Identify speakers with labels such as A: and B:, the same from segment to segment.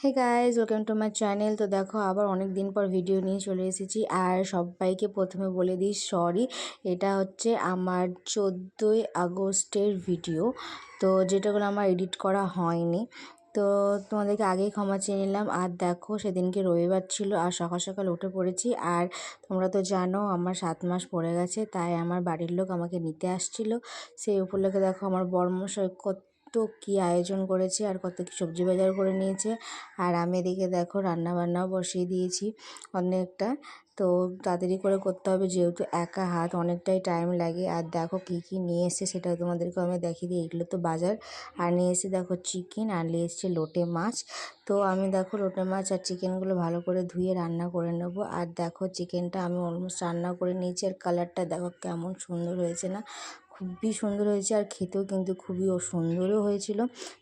A: Hey guys, welcome to my channel. তো দেখো আবার অনেক দিন পর ভিডিও নিয়ে চলে এসেছি। আর সবাইকে প্রথমে বলে দিই সরি, এটা হচ্ছে আমার 14ই আগস্টের ভিডিও, তো যেটাগুলো আমার এডিট করা হয়নি। তো তোমাদেরকে আগেই ক্ষমা চেয়ে নিলাম। আর দেখো সেদিনকে রবিবার ছিল আর সকাল সকাল উঠে পড়েছি। আর তোমরা তো জানো আমার 7 মাস পড়ে গেছে, তাই আমার বাড়ির লোক আমাকে নিতে আসছিল। সেই উপলক্ষে দেখো আমার বড়মশাই কত কী আয়োজন করেছে আর কত কী সবজি বাজার করে নিয়েছে। আর আমি এদিকে দেখো রান্না বান্নাও বসিয়ে দিয়েছি অনেকটা। তো তাড়াতাড়ি করে করতে হবে, যেহেতু একা হাত অনেকটাই টাইম লাগে। আর দেখো কী কী নিয়ে এসছে সেটাও তোমাদেরকে আমি দেখিয়ে দিই। এগুলো তো বাজার। আর নিয়ে এসে দেখো চিকেন, আর নিয়ে এসছে লোটে মাছ। তো আমি দেখো লোটে মাছ আর চিকেনগুলো ভালো করে ধুয়ে রান্না করে নেব। আর দেখো চিকেনটা আমি অলমোস্ট রান্না করে নিয়েছি। আর কালারটা দেখো কেমন সুন্দর হয়েছে না, খুবই সুন্দর হয়েছে। আর খেতেও কিন্তু খুবই সুন্দরও হয়েছিল,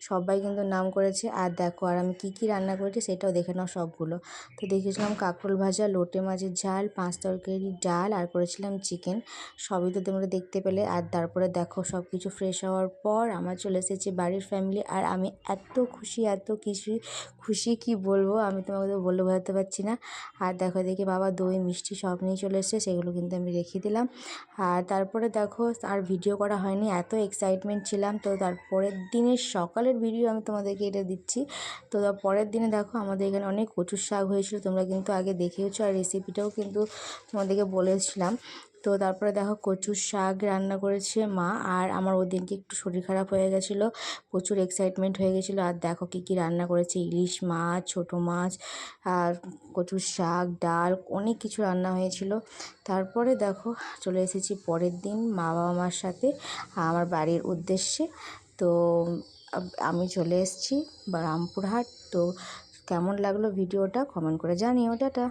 A: সবাই কিন্তু নাম করেছে। আর দেখো আর আমি কী কী রান্না করেছি সেটাও দেখে নাও সবগুলো। তো দেখিয়েছিলাম কাঁকরোল ভাজা, লোটে মাছের ঝাল, 5 তরকারি ডাল, আর করেছিলাম চিকেন। সবই তো তোমরা দেখতে পেলে। আর তারপরে দেখো সব কিছু ফ্রেশ হওয়ার পর আমার চলে এসেছে বাড়ির ফ্যামিলি। আর আমি এত খুশি, এত কিছু খুশি কি বলবো, আমি তোমাকে তো বলে বোঝাতে পারছি না। আর দেখো দেখি বাবা দই মিষ্টি সব নিয়ে চলে এসেছে, সেগুলো কিন্তু আমি রেখে দিলাম। আর তারপরে দেখো আর ভিডিও করা হয়নি, এত এক্সাইটমেন্ট ছিলাম। তো তারপরের দিনের সকালের ভিডিও আমি তোমাদেরকে এটা দিচ্ছি। তো পরের দিনে দেখো আমাদের এখানে অনেক কচুর শাক হয়েছিল, তোমরা কিন্তু আগে দেখেওছো। আর রেসিপিটাও কিন্তু তোমাদেরকে বলেছিলাম। তো তারপরে দেখো কচুর শাক রান্না করেছে মা। আর আমার ওই দিনকে একটু শরীর খারাপ হয়ে গেছিলো, প্রচুর এক্সাইটমেন্ট হয়ে গেছিলো। আর দেখো কী কী রান্না করেছে, ইলিশ মাছ, ছোটো মাছ, আর কচুর শাক, ডাল, অনেক কিছু রান্না হয়েছিল। তারপরে দেখো চলে এসেছি পরের দিন মা বাবা মার সাথে আমার বাড়ির উদ্দেশ্যে। তো আমি চলে এসেছি রামপুরহাট। তো কেমন লাগলো ভিডিওটা কমেন্ট করে জানিও। টাটা।